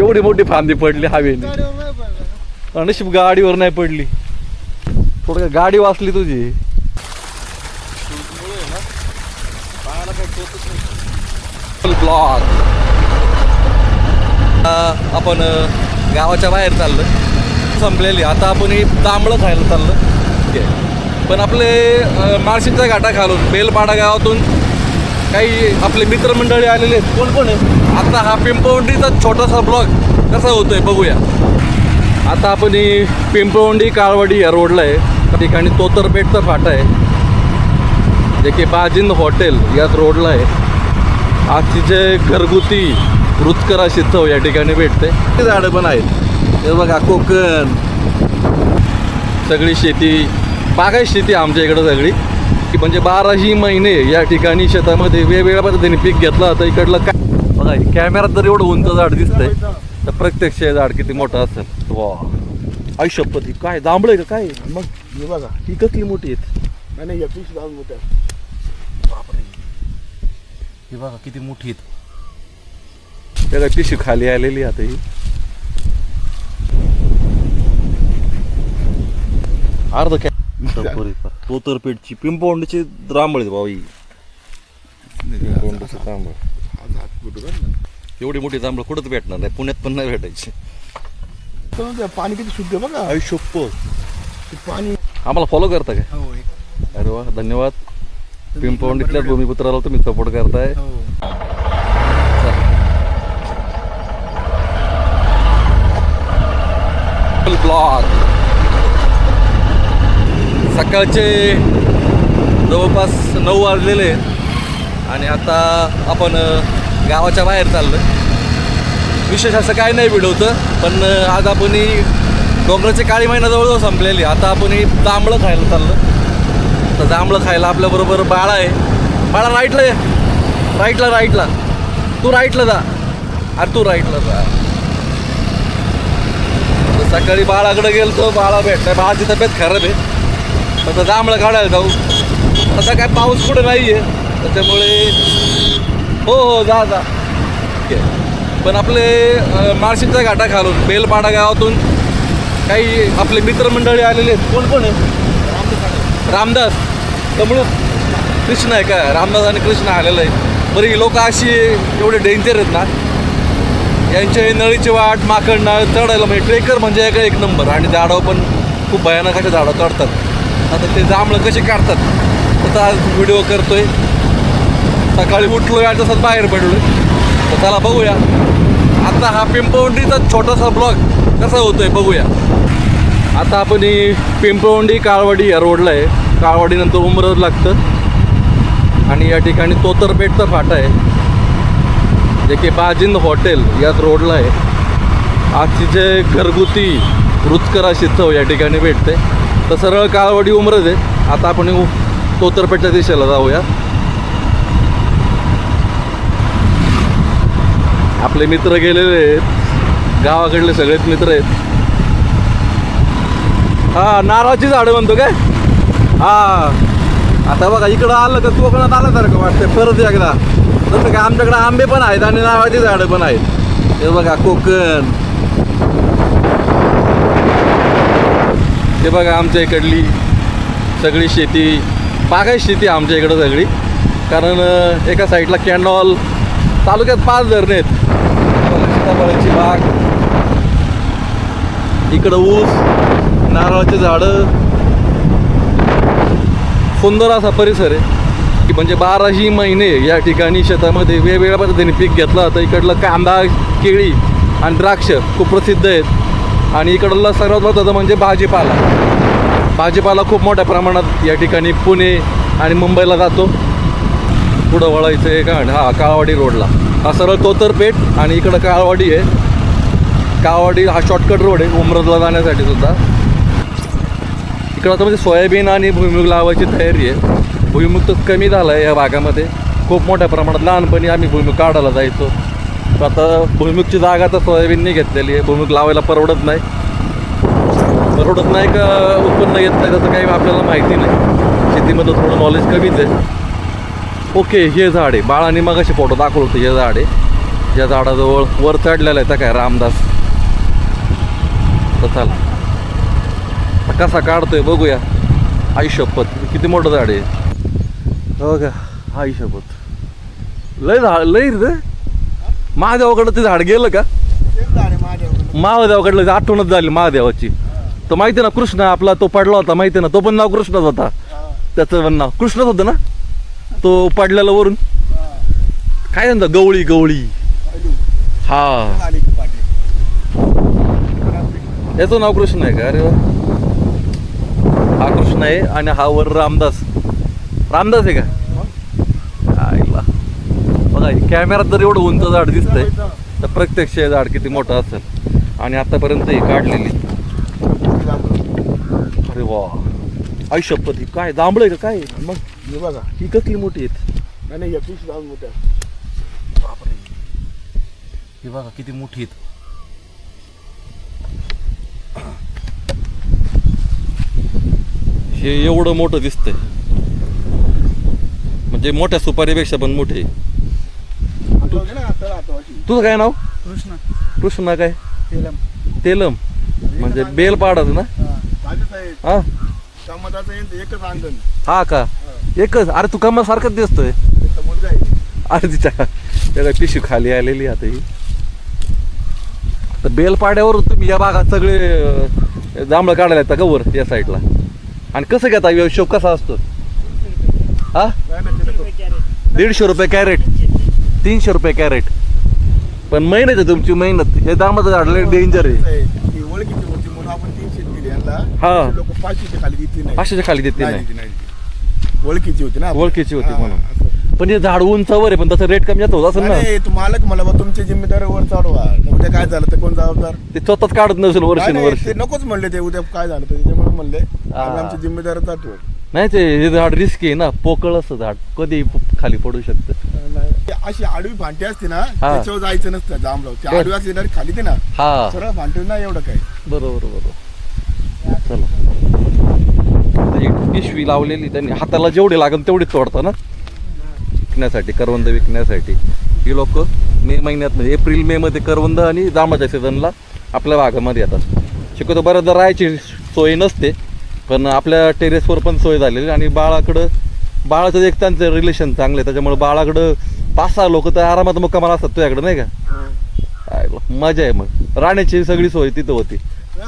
एवढी मोठी फांदी पडली हवेने. नशीब गाडीवर नाही पडली. थोडं गाडी वाचली तुझी. ब्लॉग आपण गावाच्या बाहेर चाललो संपलेली. आता आपण तांबळं खायला चाललं. पण आपले माळशिरसच्या घाटा खालून बेलपाडा गावातून काही आपले मित्रमंडळी आलेले आहेत. कोण कोण आहे? आता हा पिंपळवंडीचा छोटासा ब्लॉग कसा होतोय बघूया. आता आपण पिंपळवंडी काळवाडी या रोडला आहे. त्या ठिकाणी तोतरपेठचा फाटा आहे जे की बाजिंद हॉटेल याच रोडला आहे. आज तिचे घरगुती रुचकर अशी चव या ठिकाणी भेटते. झाडं पण आहेत हे बघा. कोकण सगळी शेती बागायत शेती आमच्या इकडं सगळी. म्हणजे 12ही महिने या ठिकाणी शेतामध्ये वेगवेगळ्या पद्धतीने पीक घेतलं तर इकडलं काय बघा. कॅमेरात जर एवढं उंच झाड दिसतंय तर प्रत्यक्ष झाड किती मोठं असेल. वा आयुष्यपती काय जांभळं का काय. मग हे बघा ही कसली मोठी आहेत. नाही यापेक्षा जाऊन मोठ्या. बापरे हे बघा किती मोठी आहेत. त्या पिशवी खाली आलेली आता ही. अर्ध काय तोतरपेठची पिंपळवंडीची जांभळ भाऊ ही. पिंपळवंडीची जांभळ एवढी मोठी जांभळ कुठंच भेटणार नाही. पुण्यात पण नाही भेटायची. पाणी किती शुद्ध आहे बघा. आयुष्यपत पाणी. आम्हाला फॉलो करता काय? अरे वा धन्यवाद. पिंपळवंडीतल्याच भूमिपुत्राला तुम्ही सपोर्ट करताय. ब्लॉग सकाळचे जवळपास 9 वाजलेले आणि आता आपण गावाच्या बाहेर चाललो. विशेष असं काय नाही व्हिडिओचं. पण आज आपण डोंगराची काळी महिना जवळजवळ संपलेली. आता आपण जांभळं खायला चाललो. तर जांभळं खायला आपल्याबरोबर बाळा आहे. बाळा राईटला ये. राईटला तू राईटला जा. अरे तू राईटला जा. सकाळी बाळाकडे गेलो तो बाळा भेटला. बाळाची तब्येत खराब आहे. आता जांभळं काढायला जाऊ. आता काय पाऊस कुठं नाही आहे त्याच्यामुळे हो जा. पण आपले माळशिरसच्या घाटा खालून बेलपाडा गावातून काही आपले मित्रमंडळी आलेले आहेत. कोण कोण आहे? रामदास कमळू कृष्ण आहे का? रामदास आणि कृष्ण आलेलं आहे. बरं ही लोक अशी एवढे डेंजर आहेत ना. यांच्या नळीची वाट माकडना चढायला म्हणजे ट्रेकर म्हणजे एक नंबर. आणि झाडं पण खूप भयानक अशा झाडं चढतात. आता ते जांभळं कसे काढतात त्याचा आज व्हिडिओ करतोय. सकाळी उठलो 8 तासात बाहेर पडलो. तर चला बघूया आता हा पिंपळवंडीचा छोटासा ब्लॉग कसा होतोय बघूया. आता आपण पिंपळवंडी काळवाडी या रोडला आहे. काळवाडीनंतर उमरज लागतं आणि या ठिकाणी तोतरपेठचा फाटा आहे जे की बाजिंद हॉटेल याच रोडला आहे. आज तिचे घरगुती रुचकर अशी चव या ठिकाणी भेटते. तर सरळ काळवाडी उमरज आहे. आता आपण तोतरपेठच्या दिशेला जाऊया. आपले मित्र गेलेले आहेत. गावाकडले सगळेच मित्र आहेत. हा नारळाची झाडं म्हणतो काय. हा आता बघा इकडं आलं का कोकणात आल्यासारखं वाटतं परत एकदा. जसं का आमच्याकडे आंबे पण आहेत आणि नारळाची झाडं पण आहेत. हे बघा कोकण. हे बघा आमच्या इकडली सगळी शेती बागायत शेती आमच्या इकडं सगळी. कारण एका साईडला कॅनॉल तालुक्यात 5 धरणे आहेत. सीताफळाची बाग इकडं ऊस नारळाची झाडं. सुंदर असा परिसर आहे की म्हणजे 12ही महिने या ठिकाणी शेतामध्ये वेगवेगळ्या पद्धतीने पीक घेतलं तर इकडलं कांदा केळी आणि द्राक्ष खूप प्रसिद्ध आहेत. आणि इकडलं सर्वात महत्त्वाचं म्हणजे भाजीपाला खूप मोठ्या प्रमाणात या ठिकाणी पुणे आणि मुंबईला जातो. पुढं वळायचं आहे का हा काळवाडी रोडला. हा सरळ तोतरपेठ आणि इकडं काळवाडी आहे. काळवाडी हा शॉर्टकट रोड आहे उमरजला जाण्यासाठी सुद्धा. इकडं आता म्हणजे सोयाबीन आणि भुईमुग लावायची तयारी आहे. भुईमुग तर कमी झाला आहे या भागामध्ये. खूप मोठ्या प्रमाणात लहानपणी आम्ही भुईमुग काढायला जायचो. तर आता भुईमुगची जागा तर सोयाबीनने घेतलेली आहे. भुईमुग लावायला परवडत नाही का उत्पन्न येत नाही त्याचं काही आपल्याला माहिती नाही. शेतीमध्ये थोडं नॉलेज कमीच आहे. ओके हे झाड आहे. बाळाने मगाशी फोटो दाखवलं होतं. हे झाड आहे या झाडाजवळ वर चढलेला आहे तर काय रामदास. तर चला आता कसा काढतोय बघूया. आई शपथ किती मोठं झाड आहे हो का. आई शपथ लय झाड लय रे. महादेवाकडलं ते झाड गेलं का. महादेवाकडलं आठवणच झाली महादेवाची. तो माहिती ना कृष्ण आपला तो पडला होता माहिती ना. तो पण नाव कृष्णच होता. त्याचं पण नाव कृष्णच होतं ना. तो पडलेला वरून काय म्हणतात गवळी गवळी. हा याचं नाव कृष्ण आहे का. अरे वा. हा कृष्ण आहे आणि हा वर रामदास. रामदास आहे का. आईला बघा कॅमेरात जर एवढं उंच झाड दिसतंय तर प्रत्यक्ष हे झाड किती मोठं असेल. आणि आतापर्यंत ही काढलेली. अरे वा आई शपथ. ही काय जांभळं आहे का काय. मग हे बघा ही कसली मोठी आहेत. नाही या पिशवी जाऊन मोठ्या. बापरे हे बघा किती मोठी आहेत. हे एवढं मोठं दिसतंय म्हणजे मोठ्या सुपारीपेक्षा पण मोठे. तुझं काय नाव. कृष्ण. कृष्ण काय. तेलम. तेलम म्हणजे बेल पाडायचं ना. हा एकच अंगण. हा का एकच. अरे तू कमा सारखंच दिसतोय. मुलगा आहे. अरे तिच्या त्याला पिशवी खाली आलेली आता ही. तर बेलपाड्यावर तुम्ही या भागात सगळे जांभळं काढायला येतात का वर या साईडला. आणि कसं घेता हिशोब कसा असतो. हा 150 रुपये कॅरेट. 300 रुपये कॅरेट. पण मेहनत आहे तुमची मेहनत. हे दामाचं झाड लय डेंजर आहे. ही ओळखीची होती म्हणून आपण 300 दिली यांना. हा लोक 500च्या खाली देते नाही. 500च्या खाली देते नाही. ओळखीची होती ना. ओळखीची होती हा, म्हणून. असं. पण हे झाड उंचावर आहे पण तसं रेट कमी जास्त होत असेल ना. अरे तू मालक मला बा तुमच्या जिम्मेदारीवर चढवा. उद्या काय झालं तर कोण जबाबदार. ते स्वतःच काढत नसेल नाही, वर्षानुवर्ष. ते नकोच म्हणले ते उद्या काय झालं तर त्याच्यामुळे म्हणले हा. आम्ही आमची जिम्मेदारी चाटू. नाही ते हे झाड रिस्की आहे ना. पोकळ असं झाड कधी खाली पडू शकतं. अशी आडवी भांटी असते ना त्याच्यावर जायचं नसतं जांभळं. ती आडवी असते ना खाली ते ना हा सरळ भांटी ना एवढं काय. बरोबर बरोबर. चला ही पिशवी लावलेली त्यांनी हाताला जेवढे लागेल तेवढे तोडतं ना विकण्यासाठी. करवंद विकण्यासाठी ही लोक मे महिन्यात म्हणजे एप्रिल मे मध्ये करवंद आणि जांभळाच्या सीझनला आपल्या भागामध्ये येतात. शक्यतो बऱ्याचदा राहायची सोय नसते पण आपल्या टेरेसवर पण सोय झालेली. आणि बाळाचं एक त्यांचं रिलेशन चांगलं आहे त्याच्यामुळे बाळाकडं 5-6 लोक तर आरामात मुक्कामाला असतात तुझ्याकडे नाही का. मजा आहे मग. राहण्याची सगळी सोय तिथं होती.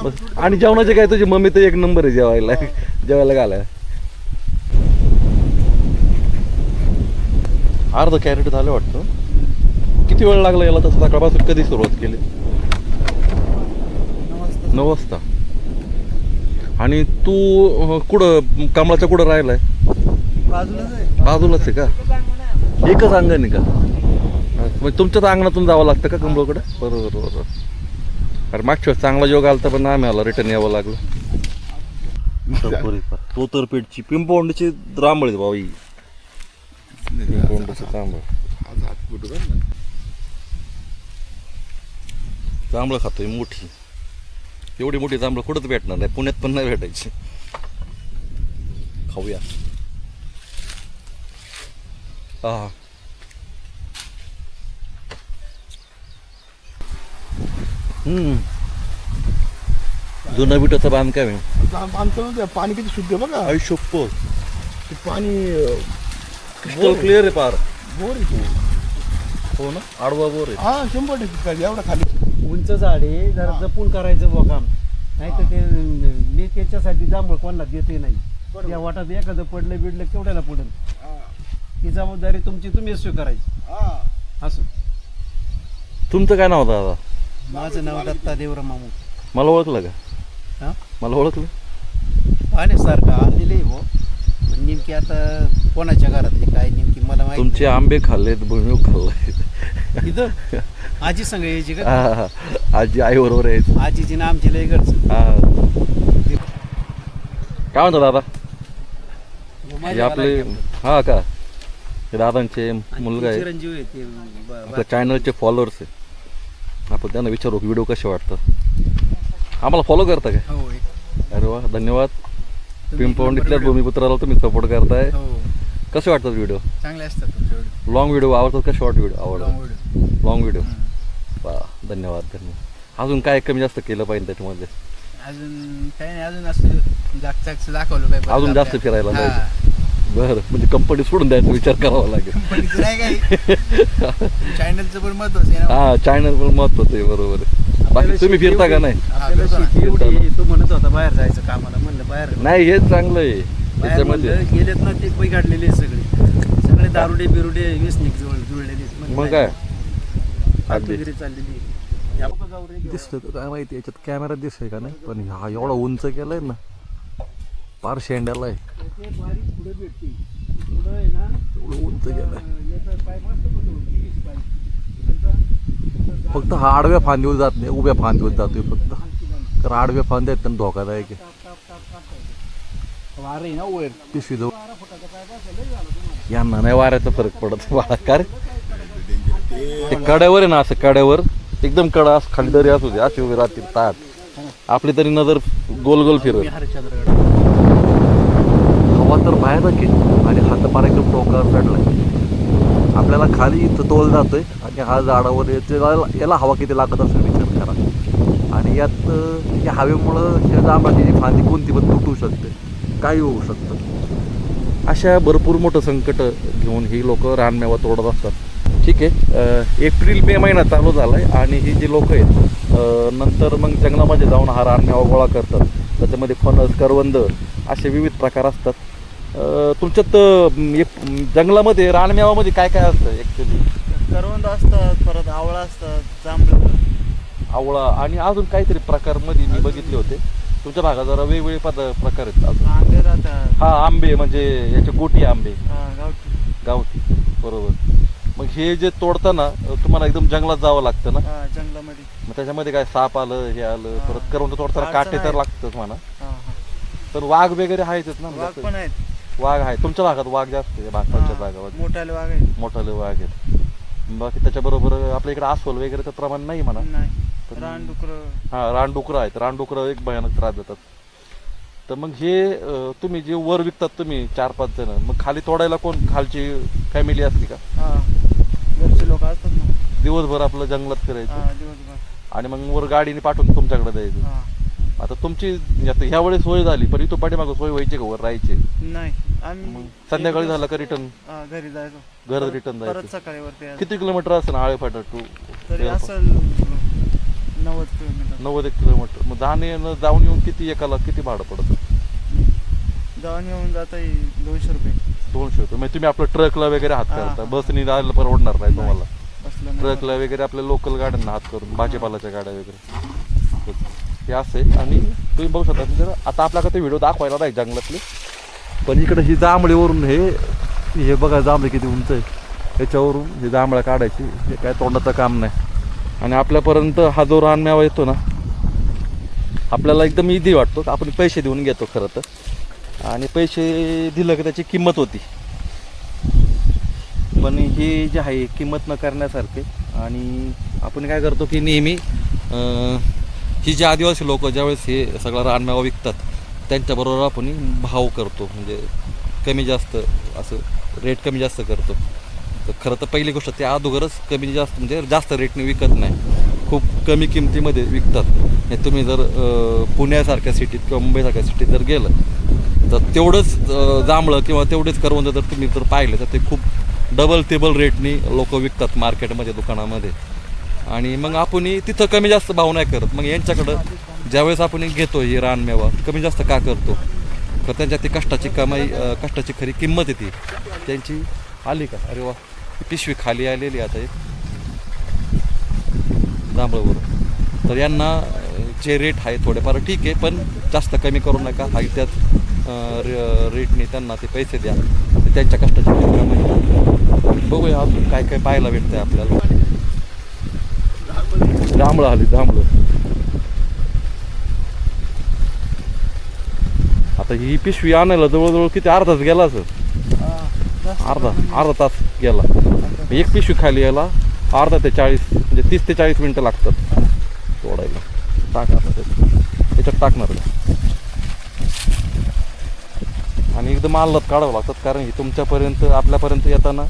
बस. आणि जेवणाचे काय तुझी मम्मी तर एक नंबर आहे जेवायला घालाय. अर्ध कॅरेट झालं वाटतं. किती वेळ लागला याला तसं सकाळपासून कधी सुरुवात केली. 9 वाजता. आणि तू कुठं कमळाच्या कुठं राहिलाय. बाजूलाच आहे का. एकच अंगण आहे का. म्हणजे तुमच्याच अंगणातून जावं लागतं का कमळाकडे. बरोबर बरोबर. अरे मागच्या वेळेस चांगला योग आला पण आम्ही आला रिटर्न यावं लागलं. तोतरपेठची पिंपवंडीची रांबळी बाई. जांभळं खातोय मोठी. एवढी मोठी जांभळं कुठंच भेटणार नाही. पुण्यात पण नाही भेटायची. खाऊया. हा जुनं विटाचं बांधकाम आहे. पाणी किती शुद्ध आहे बघा. आयुष्य ते पाणी क्रिस्टल क्लिअर आहे पार. बोर आहे. हो ना आडवा बोर आहे. हा 100% एवढा खाली. उंच झाड आहे जरा जपून करायचं बुवा काम. नाही तर ते मी त्याच्यासाठी जांभळ कोणाला देते नाही. त्या वाटात एखादं पडलं बिडलं केवढ्याला पडेल. ही जबाबदारी तुमची तुम्हीच स्वीकारायची. असं. तुमचं काय नाव दादा. माझं नाव दत्ता देवराम मामू. मला ओळखलं का. हा मला ओळखलं. पाण्यासारखं आलेले आहे बुवा. पण नेमकी आता कोणाच्या घरातली काय नेमकी मला माहिती. तुमचे आंबे खाल्लेत भुईमुग खाल्लाय. इथं आजी संग यायची का. हा आजी आई बरोबर यायचं. आजीची ना आमची लय घरचं. हा काय म्हणतो दादा. हे आपले हा का हे दादांचे मुलगा आहे. चिरंजीव आहे ते आपल्या चॅनलचे फॉलोअर्स आहे. आपण त्यांना विचारू व्हिडिओ कसे वाटतात. आम्हाला फॉलो करता काय. हो. अरे वा धन्यवाद. पिंपवंडीतल्या भूमिपुत्राला तुम्ही सपोर्ट करताय. हो कसे वाटतात व्हिडिओ. चांगले असतात तुमचे व्हिडिओ. लॉंग व्हिडिओ आवडतात का शॉर्ट व्हिडिओ आवडतात. Long video. वा, धन्यवाद धन्यवाद. अजून काय कमी जास्त केलं पाहिजे त्याच्यामध्ये? अजून काही नाही, अजून असं जागच दाखवलं पाहिजे. अजून जास्त फिरायला पाहिजे. बरं, म्हणजे कंपनी सोडून द्यायचा विचार करावा लागेल. कंपनीचं नाही काही, चॅनलचं पण महत्वाचं आहे ना. हा, चॅनल पण महत्वाचं आहे. बरोबर आहे. बाकी तुम्ही फिरता का नाही? आपल्याला शेती एवढी आहे, तो म्हणत होता बाहेर जायचं कामाला, म्हणलं बाहेर नाही, हेच चांगलं आहे बाहेर त्याच्यामध्ये. म्हणलं, गेलेत ना ते पै काढलेले आहे सगळे दारुडे बिरुडे व्यसनिक जुळलेले आहेत. म्हणलं मग काय फालतूगिरी चाललेली आहे. या लोकं जाऊ रे घेऊन. दिसलं तर काय माहिती, याच्यात कॅमेरा दिसतोय का नाही, पण हा एवढा उंच केलाय ना, फार शेंड्याला आहे. ते बारीक पुढे भेटते, पुढं आहे ना एवढं उंच केलाय. याचा पाय मस्त होतो, 20 पाय. त्याचा फक्त हा आडव्या फांदीवर जात नाही, उभ्या फांदीवर जातोय फक्त. कारण आडव्या फांद्या आहेत त्यांना धोकादायक आहे. वार आहे ना वर. पिशवी जाऊ यांना नाही वाऱ्याचा फरक पडत बाळा. का रे, ते कड्यावर आहे ना, असं कड्यावर एकदम कडा खाली दरी असू दे, अशी उभी राहतील ताट, आपली तरी नजर गोल गोल फिरत. हवा तर बाहेर की, आणि हात पार एकदम टोकावर चढलाय. आपल्याला खाली इथं तोल जातोय आणि हा झाडावर याला हवा किती लागत असेल विचार करा. आणि यात या हवेमुळं या जांभळाची जी फांदी कोणती पण तुटू शकते, काही होऊ शकतं. अशा भरपूर मोठं संकट घेऊन ही लोक रानमेवा तोडत असतात. ठीक आहे, एप्रिल मे महिना चालू झाला आहे आणि ही जी लोक आहेत नंतर मग जंगलामध्ये जाऊन हा रानमेवा गोळा करतात. त्याच्यामध्ये फणस, करवंद असे विविध प्रकार असतात. तुमच्यात जंगलामध्ये रानमेवामध्ये काय काय असतं ॲक्च्युली? करवंद असतात, परत आवळा असतात, जांभळं, आवळा आणि अजून काहीतरी प्रकारमध्ये मी बघितले होते. तुमच्या भागात जरा वेगवेगळे प्रकार आहेत अजून. आंबे राहतात. हा, आंबे म्हणजे याचे गोटी आंबे, गावठी. गावठी. बरोबर. मग हे जे तोडताना तुम्हाला एकदम जंगलात जावं लागतं ना? जंगलामध्ये. मग त्याच्यामध्ये काय साप आलं, हे आलं, परत करवंद तोडताना अडचण काटे तर आहे. लागतंच म्हणा. तर वाघ वगैरे आहेतच ना? वाघ पण आहेत. वाघ आहे तुमच्या भागात? वाघ जास्त आहे भागाच्या भागावर, मोठाले वाघ आहेत. मोठाले वाघ आहेत. बाकी त्याच्याबरोबर आपल्या इकडे अस्वल वगैरेचं प्रमाण नाही म्हणा. नाही. रानडुकरं. हा, रानडुकरं आहेत. रानडुकरं एक भयानक त्रास देतात. तर मग हे तुम्ही जे वर विकतात तुम्ही 4-5 जण, मग खाली तोडायला कोण, खालची फॅमिली असते का? घरचे लोक असतात ना. दिवसभर आपलं जंगलात फिरायचं दिवसभर. आणि मग वर गाडीने पाठवून तुमच्याकडे द्यायचं. आता तुमची आता ह्या वेळेस सोय झाली, पण इथं पाठीमागं सोय व्हायची का वर राहायचे? नाही, आम्ही संध्याकाळी झालं का रिटर्न घरी जायचो. घर रिटर्न परत जायचं? सकाळी वरती यायचो. किती किलोमीटर असेल आळेफाटा टू? तरी असेल 90 किलोमीटर. 91 किलोमीटर. मग जाऊन येऊन किती, एकाला किती भाडं पडतं? जाऊन येऊन जाता 200 रुपये. 200 रुपये. म्हणजे तुम्ही आपलं ट्रकला वगैरे हात हा, करता, हा. बसनी जायला परवडणार नाही तुम्हाला. बसलं नाही. ट्रकला वगैरे आपल्या लोकल गाड्यांना हात करून, भाजीपालाच्या गाड्या वगैरे हे असे. आणि तुम्ही बघू शकता म्हणजे आता आपल्याकडे ते व्हिडिओ दाखवायला नाही जंगलातले, पण इकडे ही जांभळीवरून हे बघा जांभळी किती उंच आहे, याच्यावरून ही जांभळं काढायची. हे काय तोंडाचं काम नाही. आणि आपल्यापर्यंत हा जो रानमेवा येतो ना, आपल्याला एकदम इझी वाटतो. आपण पैसे देऊन घेतो खरं तर, आणि पैसे दिलं की त्याची किंमत होती. पण हे जे आहे किंमत न करण्यासारखे. आणि आपण काय करतो की नेहमी ही जे आदिवासी लोक ज्यावेळेस हे सगळा रानमेवा विकतात त्यांच्याबरोबर आपण भाव करतो, म्हणजे कमी जास्त असं रेट कमी जास्त करतो. तर खरं तर पहिली गोष्ट त्या अगोदरच कमी जास्त म्हणजे जास्त रेटने विकत नाही, खूप कमी किमतीमध्ये विकतात. हे तुम्ही जर पुण्यासारख्या सिटीत किंवा मुंबईसारख्या सिटीत जर गेलं तर तेवढंच जांभळं किंवा तेवढेच करवंद जर तुम्ही जर पाहिलं तर ते खूप डबल टेबल रेटनी लोक विकतात मार्केटमध्ये, दुकानामध्ये. आणि मग आपण तिथं कमी जास्त भाव नाही करत. मग यांच्याकडं ज्यावेळेस आपण घेतो ही रानमेवा कमी जास्त का करतो? तर त्यांच्या ती कष्टाची कमाई, कष्टाची खरी किंमत येते त्यांची. आली का? अरे वा, पिशवी खाली आलेली आता एक जांभळावर. तर यांना जे रेट आहे थोडेफार ठीक आहे, पण जास्त कमी करू नका. हा त्याच रेटने त्यांना ते पैसे द्या, ते त्यांच्या कष्टाची कमाई. बघूया अजून काय काय पाहायला भेटतंय आपल्याला. जांभळं आली, जांभळं. आता ही पिशवी आणायला जवळजवळ किती, अर्धा तास गेला असं? अर्धा तास गेला. एक पिशवी खाली यायला अर्धा ते 40 म्हणजे 30 ते 40 मिनटं लागतात तोडायला. टाका त्याच्यात टाकणार का? आणि एकदम आल्लात काढावं लागतात, कारण ही तुमच्यापर्यंत आपल्यापर्यंत येताना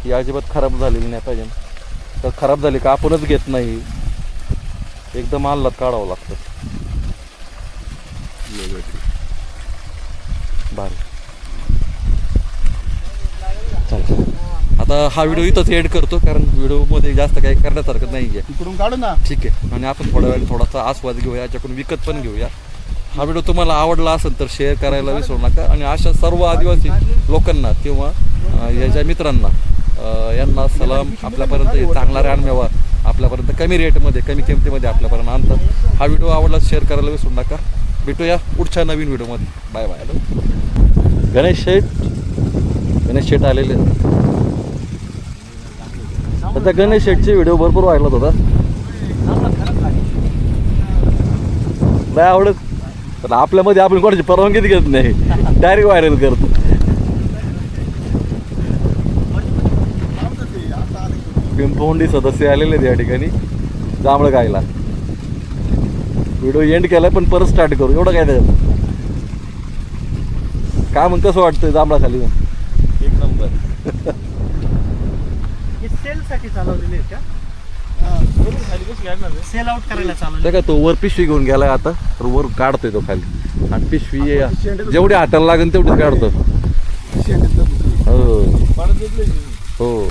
ही अजिबात खराब झालेली नाही पाहिजे. तर खराब झाली का आपणच घेत नाही, एकदम आल्लात काढावं लागतं. भारी. चला आता हा व्हिडिओ इथंच एड करतो, कारण व्हिडिओमध्ये जास्त काही करण्यासारखं नाही आहे. इकडून काढू ना. ठीक आहे, आणि आपण थोड्या वेळ थोडासा आस्वाद घेऊया, याच्याकडून विकत पण घेऊया. हा व्हिडिओ तुम्हाला आवडला असेल तर शेअर करायला विसरू नका. आणि अशा सर्व आदिवासी लोकांना किंवा याच्या मित्रांना यांना सलाम. आपल्यापर्यंत चांगला रानमेवा आपल्यापर्यंत कमी रेटमध्ये कमी किमतीमध्ये आपल्यापर्यंत आणतात. हा व्हिडिओ आवडला शेअर करायला विसरू नका. भेटूया पुढच्या नवीन व्हिडिओमध्ये. Bye bye. गणेश शेठ आलेले. आता गणेश शेठचे व्हिडिओ भरपूर व्हायरल होता. नाही आवडत तर आपल्यामध्ये आपण कोणाची परवानगी घेत नाही, डायरेक्ट व्हायरल करतो. पिंपवंडी सदस्य आलेले आहेत या ठिकाणी जांभळं खायला. व्हिडिओ एंड केलाय पण परत स्टार्ट करू, एवढं काय त्याच्यात. काय मग कसं वाटतंय जांभळा खाली? एक नंबर. सेल साठी चालवलेले आहेत का? सेल आउट करायला चालवले. त्या काय तो वर पिशवी घेऊन गेलाय आता, तर वर काढतोय तो खाली. आणि पिशवी जेवढी हाताला लागेल तेवढीच काढतो. हो हो.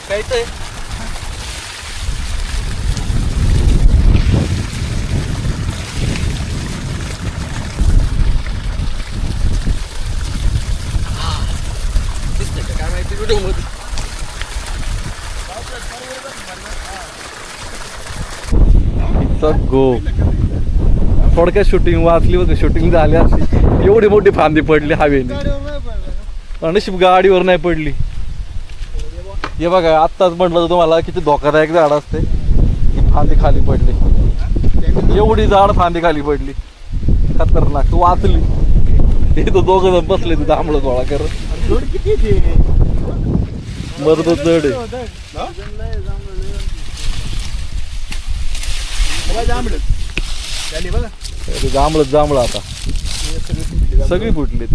काय ते काय माहिती व्हिडिओ मध्ये. गो थोडक्यात शूटिंग वाचली होती, शूटिंग झाली अशी. एवढी मोठी फांदी पडली हवेने, नशीब गाडीवर नाही पडली. हे बघा आत्ताच म्हटलं तर तुम्हाला किती धोकादायक झाड असते. ही फांदी खाली पडली, एवढी झाड फांदी खाली पडली, खतरनाक. तू वाचली. हे तो दोघं जण बसले तिथं आंबळं गोळा करत. मर्द जड आहे. जांभळं आता सगळी फुटली.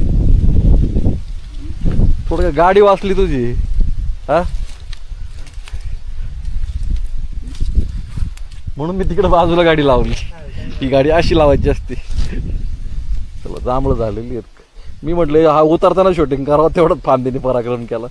थोडं गाडी वाचली तुझी. हा म्हणून मी तिकडे बाजूला गाडी लावली. ही गाडी अशी लावायची असते. चला जांभळं झालेली आहेत. मी म्हटलं हा उतरताना शूटिंग करावं, तेवढंच फांदीने पराक्रम केला.